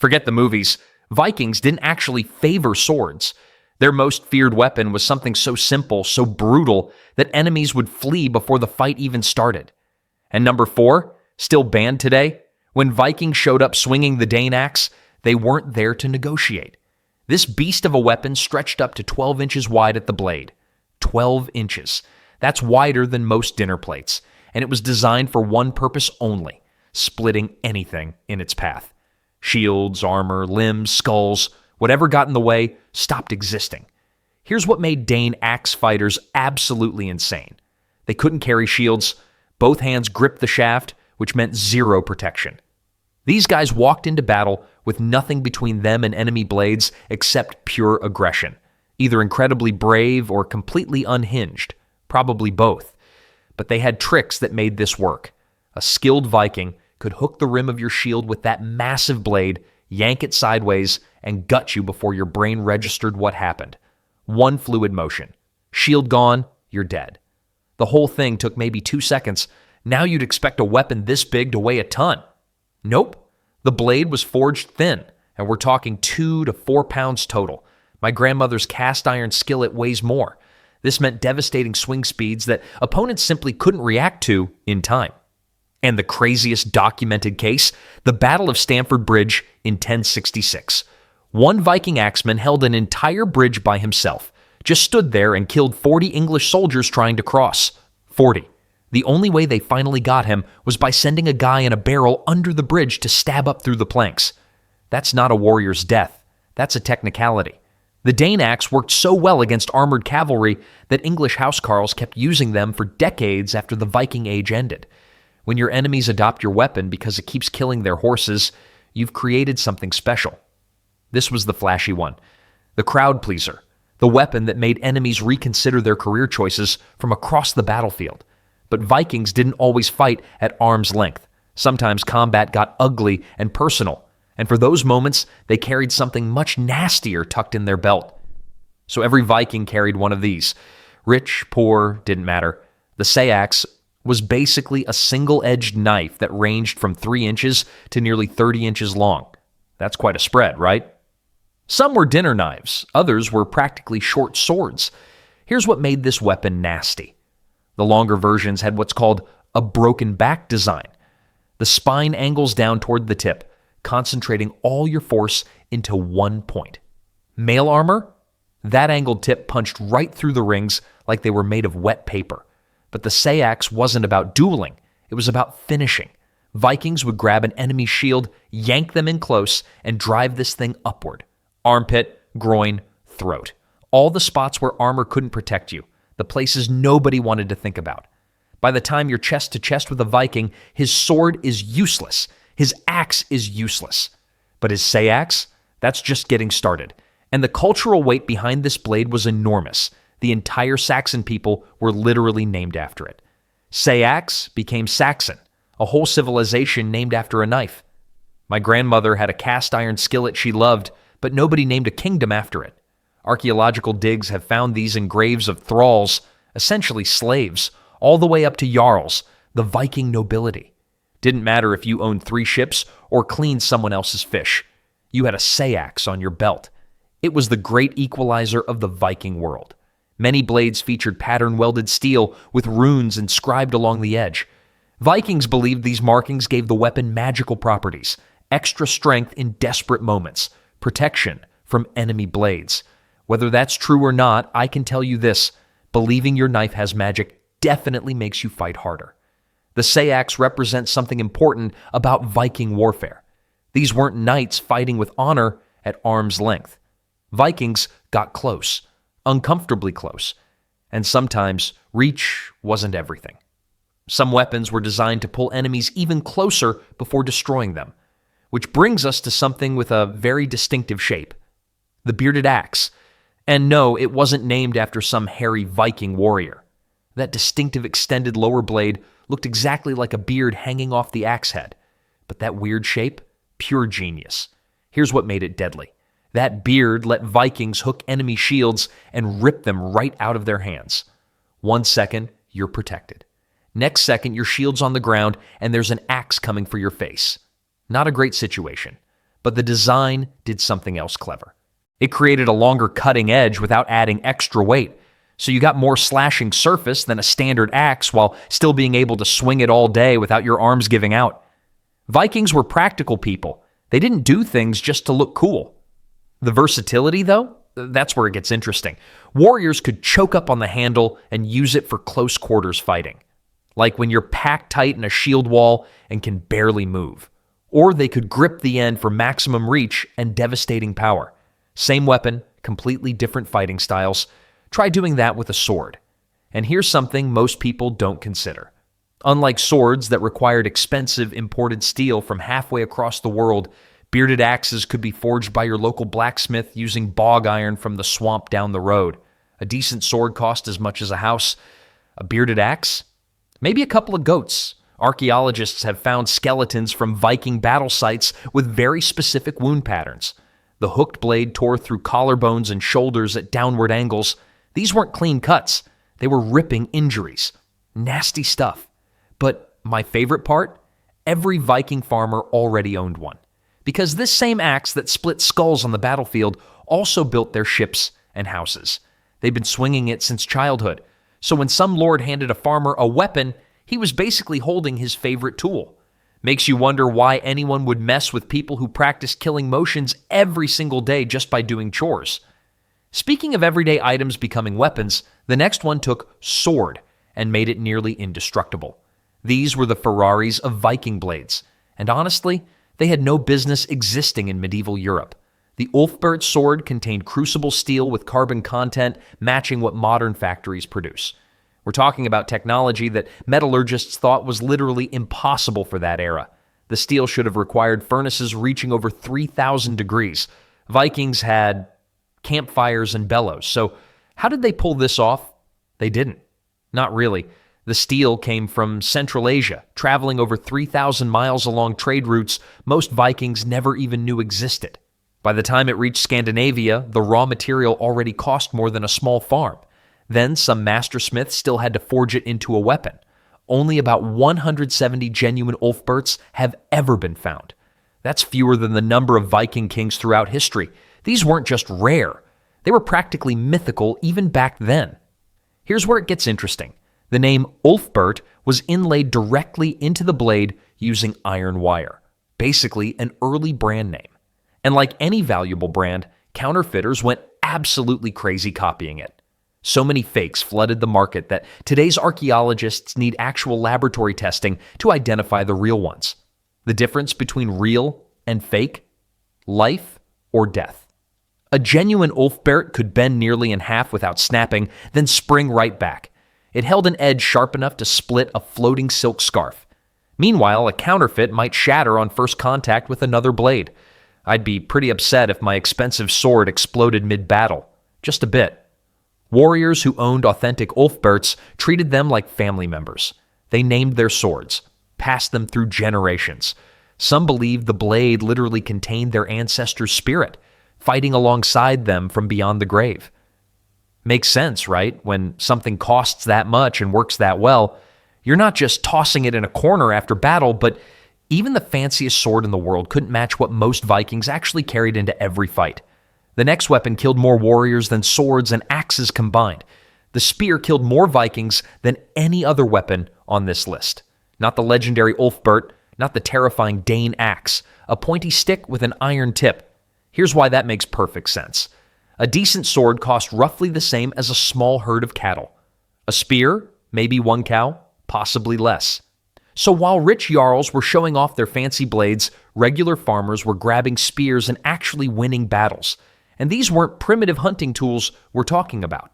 Forget the movies. Vikings didn't actually favor swords. Their most feared weapon was something so simple, so brutal, that enemies would flee before the fight even started. And number 4, still banned today, when Vikings showed up swinging the Dane axe, they weren't there to negotiate. This beast of a weapon stretched up to 12 inches wide at the blade. 12 inches. That's wider than most dinner plates, and it was designed for one purpose only: splitting anything in its path. Shields, armor, limbs, skulls, whatever got in the way stopped existing. Here's what made Dane axe fighters absolutely insane. They couldn't carry shields. Both hands gripped the shaft, which meant zero protection. These guys walked into battle with nothing between them and enemy blades except pure aggression. Either incredibly brave or completely unhinged. Probably both. But they had tricks that made this work. A skilled Viking could hook the rim of your shield with that massive blade, yank it sideways, and gut you before your brain registered what happened. One fluid motion. Shield gone, you're dead. The whole thing took maybe 2 seconds. Now you'd expect a weapon this big to weigh a ton. Nope. The blade was forged thin, and we're talking 2 to 4 pounds total. My grandmother's cast iron skillet weighs more. This meant devastating swing speeds that opponents simply couldn't react to in time. And the craziest documented case, the Battle of Stamford Bridge in 1066. One Viking axeman held an entire bridge by himself, just stood there and killed 40 English soldiers trying to cross. 40. The only way they finally got him was by sending a guy in a barrel under the bridge to stab up through the planks. That's not a warrior's death. That's a technicality. The Dane axe worked so well against armored cavalry that English housecarls kept using them for decades after the Viking Age ended. When your enemies adopt your weapon because it keeps killing their horses, you've created something special. This was the flashy one. The crowd pleaser. The weapon that made enemies reconsider their career choices from across the battlefield. But Vikings didn't always fight at arm's length. Sometimes combat got ugly and personal, and for those moments, they carried something much nastier tucked in their belt. So every Viking carried one of these. Rich, poor, didn't matter. The seax was basically a single-edged knife that ranged from 3 inches to nearly 30 inches long. That's quite a spread, right? Some were dinner knives. Others were practically short swords. Here's what made this weapon nasty. The longer versions had what's called a broken back design. The spine angles down toward the tip, concentrating all your force into one point. Mail armor? That angled tip punched right through the rings like they were made of wet paper. But the seax wasn't about dueling. It was about finishing. Vikings would grab an enemy shield, yank them in close, and drive this thing upward. Armpit, groin, throat. All the spots where armor couldn't protect you. The places nobody wanted to think about. By the time you're chest to chest with a Viking, his sword is useless. His axe is useless. But his seax? That's just getting started. And the cultural weight behind this blade was enormous. The entire Saxon people were literally named after it. Seax became Saxon, a whole civilization named after a knife. My grandmother had a cast iron skillet she loved, but nobody named a kingdom after it. Archaeological digs have found these in graves of thralls, essentially slaves, all the way up to jarls, the Viking nobility. Didn't matter if you owned 3 ships or cleaned someone else's fish. You had a seax on your belt. It was the great equalizer of the Viking world. Many blades featured pattern-welded steel with runes inscribed along the edge. Vikings believed these markings gave the weapon magical properties, extra strength in desperate moments, protection from enemy blades. Whether that's true or not, I can tell you this: believing your knife has magic definitely makes you fight harder. The seax represents something important about Viking warfare. These weren't knights fighting with honor at arm's length. Vikings got close, uncomfortably close, and sometimes reach wasn't everything. Some weapons were designed to pull enemies even closer before destroying them, which brings us to something with a very distinctive shape: the bearded axe. And no, it wasn't named after some hairy Viking warrior. That distinctive extended lower blade looked exactly like a beard hanging off the axe head. But that weird shape? Pure genius. Here's what made it deadly. That beard let Vikings hook enemy shields and rip them right out of their hands. 1 second, you're protected. Next second, your shield's on the ground and there's an axe coming for your face. Not a great situation. but the design did something else clever. It created a longer cutting edge without adding extra weight, so you got more slashing surface than a standard axe while still being able to swing it all day without your arms giving out. Vikings were practical people. They didn't do things just to look cool. The versatility, though, that's where it gets interesting. Warriors could choke up on the handle and use it for close quarters fighting, like when you're packed tight in a shield wall and can barely move. Or they could grip the end for maximum reach and devastating power. Same weapon, completely different fighting styles. Try doing that with a sword. And here's something most people don't consider. Unlike swords that required expensive imported steel from halfway across the world, bearded axes could be forged by your local blacksmith using bog iron from the swamp down the road. A decent sword cost as much as a house. A bearded axe? Maybe a couple of goats. Archaeologists have found skeletons from Viking battle sites with very specific wound patterns. The hooked blade tore through collarbones and shoulders at downward angles. These weren't clean cuts. They were ripping injuries. Nasty stuff. But my favorite part? Every Viking farmer already owned one. Because this same axe that split skulls on the battlefield also built their ships and houses. They'd been swinging it since childhood. So when some lord handed a farmer a weapon, he was basically holding his favorite tool. Makes you wonder why anyone would mess with people who practice killing motions every single day just by doing chores. Speaking of everyday items becoming weapons, the next one took sword and made it nearly indestructible. These were the Ferraris of Viking blades, and honestly, they had no business existing in medieval Europe. The ulfberht sword contained crucible steel with carbon content matching what modern factories produce. We're talking about technology that metallurgists thought was literally impossible for that era. The steel should have required furnaces reaching over 3,000 degrees. Vikings had campfires and bellows, so how did they pull this off? They didn't. Not really. The steel came from Central Asia, traveling over 3,000 miles along trade routes most Vikings never even knew existed. By the time it reached Scandinavia, the raw material already cost more than a small farm. Then some mastersmiths still had to forge it into a weapon. Only about 170 genuine ulfberhts have ever been found. That's fewer than the number of Viking kings throughout history. These weren't just rare. They were practically mythical even back then. Here's where it gets interesting. The name ulfberht was inlaid directly into the blade using iron wire, basically an early brand name. And like any valuable brand, counterfeiters went absolutely crazy copying it. So many fakes flooded the market that today's archaeologists need actual laboratory testing to identify the real ones. The difference between real and fake? Life or death. A genuine ulfberht could bend nearly in half without snapping, then spring right back. It held an edge sharp enough to split a floating silk scarf. Meanwhile, a counterfeit might shatter on first contact with another blade. I'd be pretty upset if my expensive sword exploded mid-battle. Just a bit. Warriors who owned authentic ulfberhts treated them like family members. They named their swords, passed them through generations. Some believed the blade literally contained their ancestors' spirit, fighting alongside them from beyond the grave. Makes sense, right? When something costs that much and works that well, you're not just tossing it in a corner after battle, but even the fanciest sword in the world couldn't match what most Vikings actually carried into every fight. The next weapon killed more warriors than swords and axes combined. The spear killed more Vikings than any other weapon on this list. Not the legendary ulfberht, not the terrifying Dane axe, a pointy stick with an iron tip. Here's why that makes perfect sense. A decent sword cost roughly the same as a small herd of cattle. A spear, maybe one cow, possibly less. So while rich jarls were showing off their fancy blades, regular farmers were grabbing spears and actually winning battles. And these weren't primitive hunting tools we're talking about.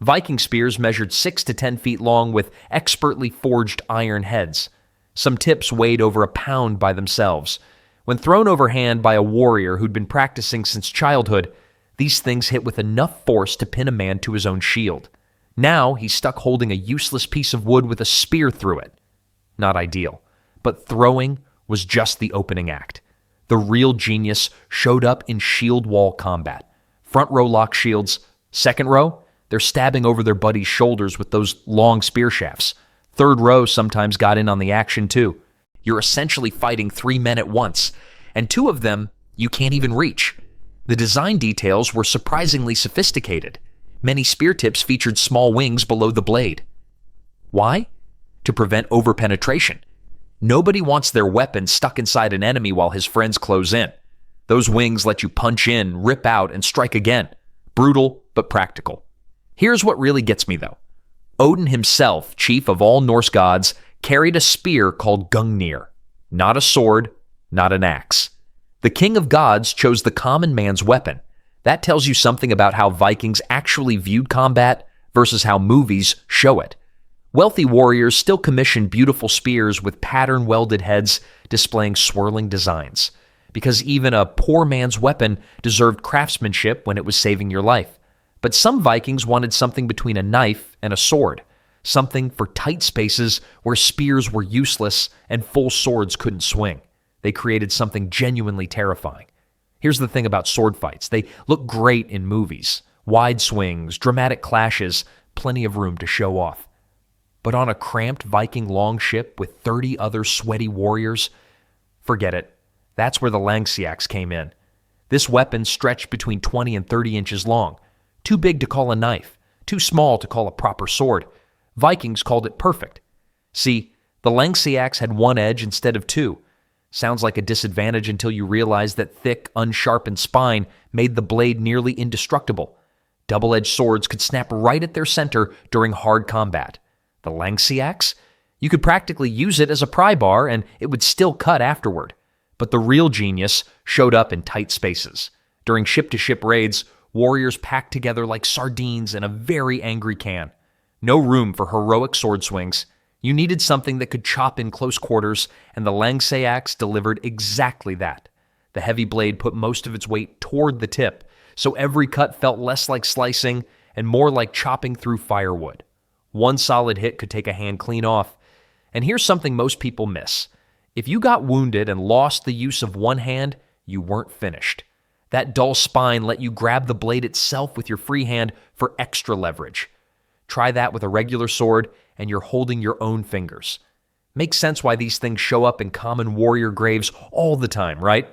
Viking spears measured 6 to 10 feet long with expertly forged iron heads. Some tips weighed over a pound by themselves. When thrown overhand by a warrior who'd been practicing since childhood, these things hit with enough force to pin a man to his own shield. Now he's stuck holding a useless piece of wood with a spear through it. Not ideal, but throwing was just the opening act. The real genius showed up in shield wall combat. Front row lock shields. Second row, they're stabbing over their buddies' shoulders with those long spear shafts. Third row sometimes got in on the action too. You're essentially fighting 3 men at once, and 2 of them you can't even reach. The design details were surprisingly sophisticated. Many spear tips featured small wings below the blade. Why? To prevent overpenetration. Nobody wants their weapon stuck inside an enemy while his friends close in. Those wings let you punch in, rip out, and strike again. Brutal, but practical. Here's what really gets me, though. Odin himself, chief of all Norse gods, carried a spear called Gungnir. Not a sword, not an axe. The king of gods chose the common man's weapon. That tells you something about how Vikings actually viewed combat versus how movies show it. Wealthy warriors still commissioned beautiful spears with pattern-welded heads displaying swirling designs, because even a poor man's weapon deserved craftsmanship when it was saving your life. But some Vikings wanted something between a knife and a sword, something for tight spaces where spears were useless and full swords couldn't swing. They created something genuinely terrifying. Here's the thing about sword fights. They look great in movies. Wide swings, dramatic clashes, plenty of room to show off. But on a cramped Viking longship with 30 other sweaty warriors, forget it. That's where the langseax came in. This weapon stretched between 20 and 30 inches long. Too big to call a knife, too small to call a proper sword. Vikings called it perfect. See, the langseax had one edge instead of two. Sounds like a disadvantage until you realize that thick, unsharpened spine made the blade nearly indestructible. Double-edged swords could snap right at their center during hard combat. The langseax? You could practically use it as a pry bar and it would still cut afterward. But the real genius showed up in tight spaces. During ship-to-ship raids, warriors packed together like sardines in a very angry can. No room for heroic sword swings. You needed something that could chop in close quarters, and the langseax delivered exactly that. The heavy blade put most of its weight toward the tip, so every cut felt less like slicing and more like chopping through firewood. One solid hit could take a hand clean off. And here's something most people miss. If you got wounded and lost the use of one hand, you weren't finished. That dull spine let you grab the blade itself with your free hand for extra leverage. Try that with a regular sword, and you're holding your own fingers. Makes sense why these things show up in common warrior graves all the time, right?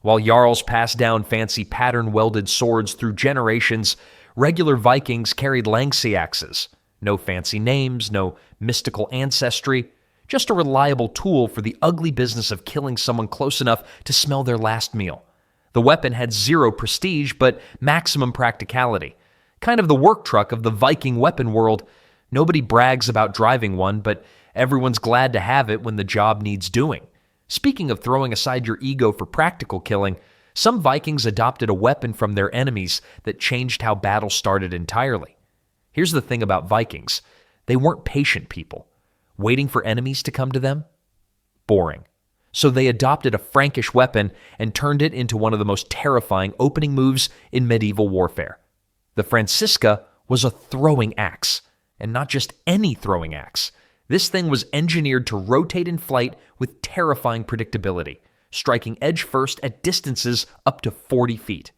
While Jarls passed down fancy pattern-welded swords through generations, regular Vikings carried langseaxes. No fancy names, no mystical ancestry, just a reliable tool for the ugly business of killing someone close enough to smell their last meal. The weapon had zero prestige, but maximum practicality. Kind of the work truck of the Viking weapon world. Nobody brags about driving one, but everyone's glad to have it when the job needs doing. Speaking of throwing aside your ego for practical killing, some Vikings adopted a weapon from their enemies that changed how battle started entirely. Here's the thing about Vikings. They weren't patient people. Waiting for enemies to come to them? Boring. So they adopted a Frankish weapon and turned it into one of the most terrifying opening moves in medieval warfare. The francisaca was a throwing axe, and not just any throwing axe. This thing was engineered to rotate in flight with terrifying predictability, striking edge first at distances up to 40 feet.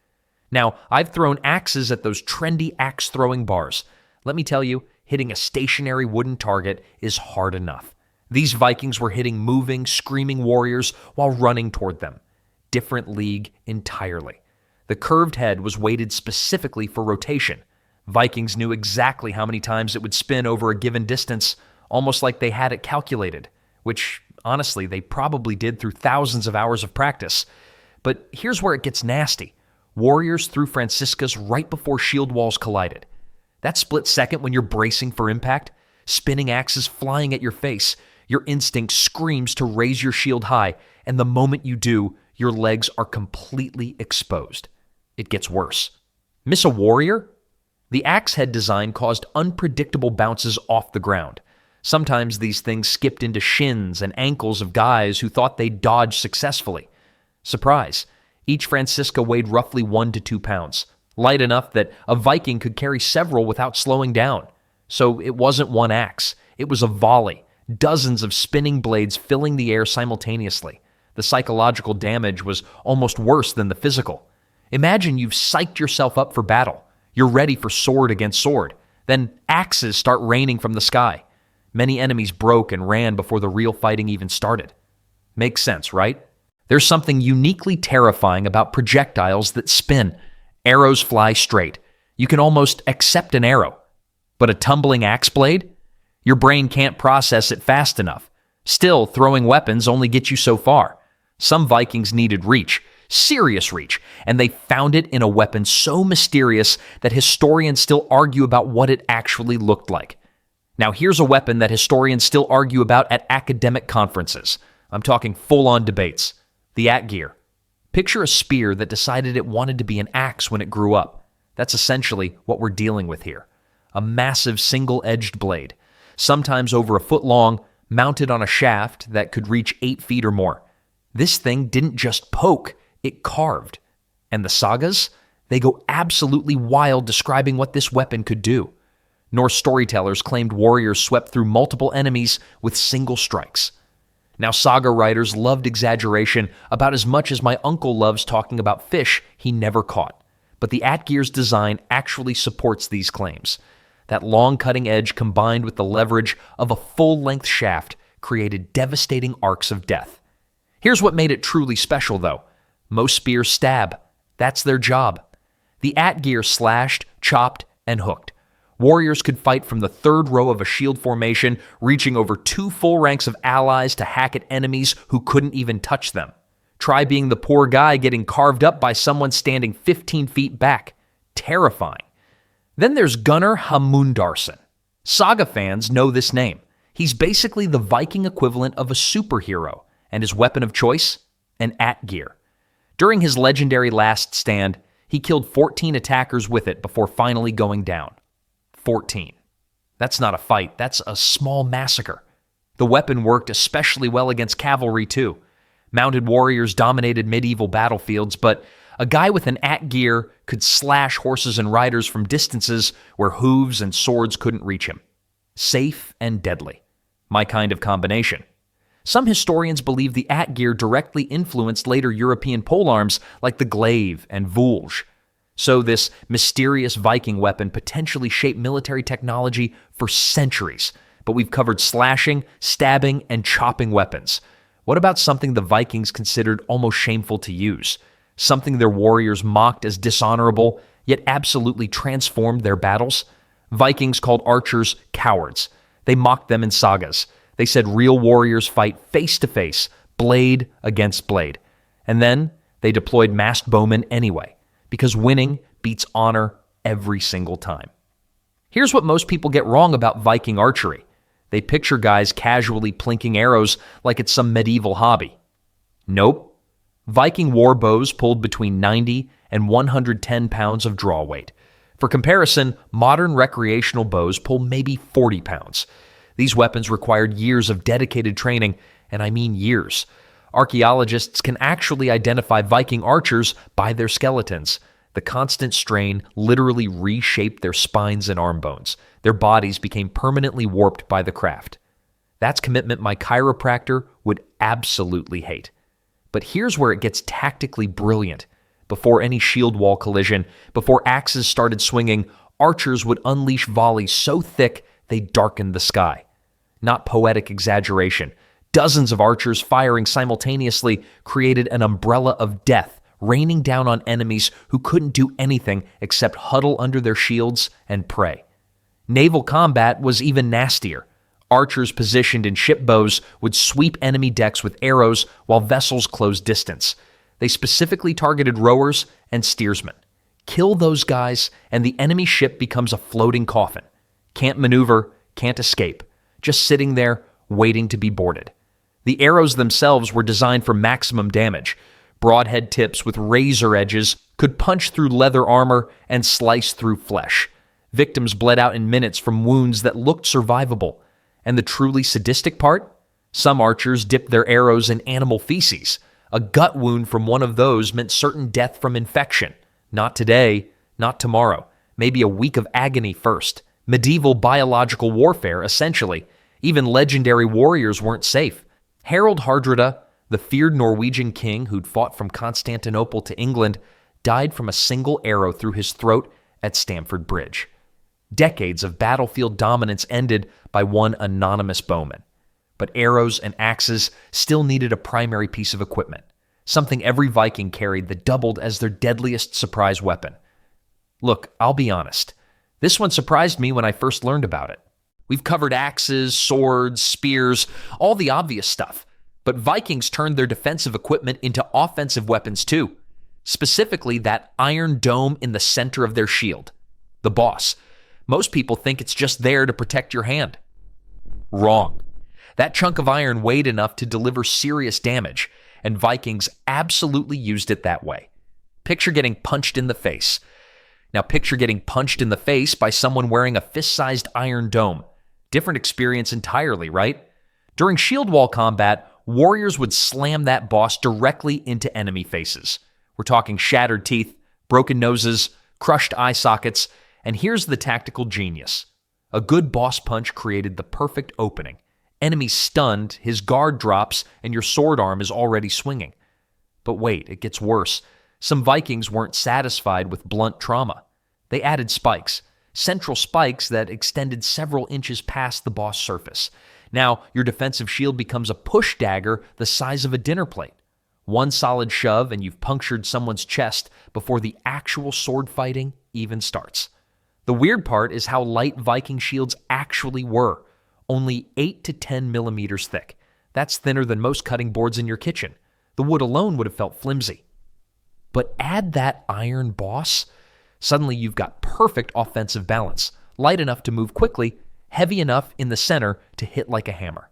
Now, I've thrown axes at those trendy axe-throwing bars. Let me tell you, hitting a stationary wooden target is hard enough. These Vikings were hitting moving, screaming warriors while running toward them. Different league entirely. The curved head was weighted specifically for rotation. Vikings knew exactly how many times it would spin over a given distance, almost like they had it calculated, which, honestly, they probably did through thousands of hours of practice. But here's where it gets nasty. Warriors threw francisacas right before shield walls collided. That split second when you're bracing for impact, spinning axes flying at your face, your instinct screams to raise your shield high, and the moment you do, your legs are completely exposed. It gets worse. Miss a warrior? The axe head design caused unpredictable bounces off the ground. Sometimes these things skipped into shins and ankles of guys who thought they'd dodge successfully. Surprise, each francisaca weighed roughly 1 to 2 pounds, light enough that a Viking could carry several without slowing down. So it wasn't one axe, it was a volley, dozens of spinning blades filling the air simultaneously. The psychological damage was almost worse than the physical. Imagine you've psyched yourself up for battle. You're ready for sword against sword. Then axes start raining from the sky. Many enemies broke and ran before the real fighting even started. Makes sense, right? There's something uniquely terrifying about projectiles that spin. Arrows fly straight. You can almost accept an arrow. But a tumbling axe blade? Your brain can't process it fast enough. Still, throwing weapons only gets you so far. Some Vikings needed reach, serious reach, and they found it in a weapon so mysterious that historians still argue about what it actually looked like. Now here's a weapon that historians still argue about at academic conferences. I'm talking full-on debates. The atgeir. Picture a spear that decided it wanted to be an axe when it grew up. That's essentially what we're dealing with here. A massive single-edged blade, sometimes over a foot long, mounted on a shaft that could reach 8 feet or more. This thing didn't just poke, it carved. And the sagas? They go absolutely wild describing what this weapon could do. Norse storytellers claimed warriors swept through multiple enemies with single strikes. Now, saga writers loved exaggeration about as much as my uncle loves talking about fish he never caught. But the atgeir's design actually supports these claims. That long cutting edge combined with the leverage of a full-length shaft created devastating arcs of death. Here's what made it truly special, though. Most spears stab. That's their job. The atgeir slashed, chopped, and hooked. Warriors could fight from the third row of a shield formation, reaching over 2 full ranks of allies to hack at enemies who couldn't even touch them. Try being the poor guy getting carved up by someone standing 15 feet back. Terrifying. Then there's Gunnar Hamundarson. Saga fans know this name. He's basically the Viking equivalent of a superhero, and his weapon of choice? An atgeir. During his legendary last stand, he killed 14 attackers with it before finally going down. 14. That's not a fight, that's a small massacre. The weapon worked especially well against cavalry too. Mounted warriors dominated medieval battlefields, but a guy with an atgeir could slash horses and riders from distances where hooves and swords couldn't reach him. Safe and deadly. My kind of combination. Some historians believe the atgeir directly influenced later European polearms like the glaive and vulge. So this mysterious Viking weapon potentially shaped military technology for centuries. But we've covered slashing, stabbing, and chopping weapons. What about something the Vikings considered almost shameful to use? Something their warriors mocked as dishonorable, yet absolutely transformed their battles? Vikings called archers cowards. They mocked them in sagas. They said real warriors fight face to face, blade against blade. And then they deployed masked bowmen anyway, because winning beats honor every single time. Here's what most people get wrong about Viking archery. They picture guys casually plinking arrows like it's some medieval hobby. Nope. Viking war bows pulled between 90 and 110 pounds of draw weight. For comparison, modern recreational bows pull maybe 40 pounds. These weapons required years of dedicated training, and I mean years. Archaeologists can actually identify Viking archers by their skeletons. The constant strain literally reshaped their spines and arm bones. Their bodies became permanently warped by the craft. That's commitment my chiropractor would absolutely hate. But here's where it gets tactically brilliant. Before any shield wall collision, before axes started swinging, archers would unleash volleys so thick they darkened the sky. Not poetic exaggeration. Dozens of archers firing simultaneously created an umbrella of death raining down on enemies who couldn't do anything except huddle under their shields and pray. Naval combat was even nastier. Archers positioned in ship bows would sweep enemy decks with arrows while vessels closed distance. They specifically targeted rowers and steersmen. Kill those guys, and the enemy ship becomes a floating coffin. Can't maneuver, can't escape. Just sitting there, waiting to be boarded. The arrows themselves were designed for maximum damage. Broadhead tips with razor edges could punch through leather armor and slice through flesh. Victims bled out in minutes from wounds that looked survivable. And the truly sadistic part? Some archers dipped their arrows in animal feces. A gut wound from one of those meant certain death from infection. Not today, not tomorrow. Maybe a week of agony first. Medieval biological warfare, essentially. Even legendary warriors weren't safe. Harald Hardrada, the feared Norwegian king who'd fought from Constantinople to England, died from a single arrow through his throat at Stamford Bridge. Decades of battlefield dominance ended by one anonymous bowman. But arrows and axes still needed a primary piece of equipment. something every Viking carried that doubled as their deadliest surprise weapon. Look, I'll be honest. This one surprised me when I first learned about it. We've covered axes, swords, spears, all the obvious stuff. But Vikings turned their defensive equipment into offensive weapons too. Specifically, that iron dome in the center of their shield. The boss. Most people think it's just there to protect your hand. Wrong. That chunk of iron weighed enough to deliver serious damage, and Vikings absolutely used it that way. Picture getting punched in the face. Now picture getting punched in the face by someone wearing a fist-sized iron dome. Different experience entirely, right? During shield wall combat, warriors would slam that boss directly into enemy faces. We're talking shattered teeth, broken noses, crushed eye sockets, and here's the tactical genius. A good boss punch created the perfect opening. Enemy stunned, his guard drops, and your sword arm is already swinging. But wait, it gets worse. Some Vikings weren't satisfied with blunt trauma. They added spikes, central spikes that extended several inches past the boss surface. Now, your defensive shield becomes a push dagger the size of a dinner plate. One solid shove and you've punctured someone's chest before the actual sword fighting even starts. The weird part is how light Viking shields actually were. Only 8 to 10 millimeters thick. That's thinner than most cutting boards in your kitchen. The wood alone would have felt flimsy. But add that iron boss, suddenly you've got perfect offensive balance, light enough to move quickly, heavy enough in the center to hit like a hammer.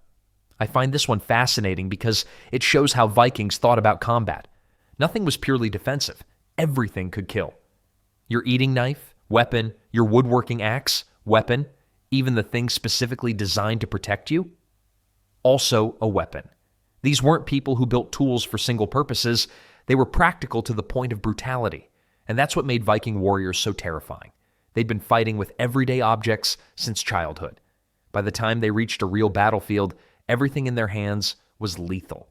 I find this one fascinating because it shows how Vikings thought about combat. Nothing was purely defensive. Everything could kill. Your eating knife, weapon, your woodworking axe, weapon, even the thing specifically designed to protect you, also a weapon. These weren't people who built tools for single purposes. They were practical to the point of brutality. And that's what made Viking warriors so terrifying. They'd been fighting with everyday objects since childhood. By the time they reached a real battlefield, everything in their hands was lethal.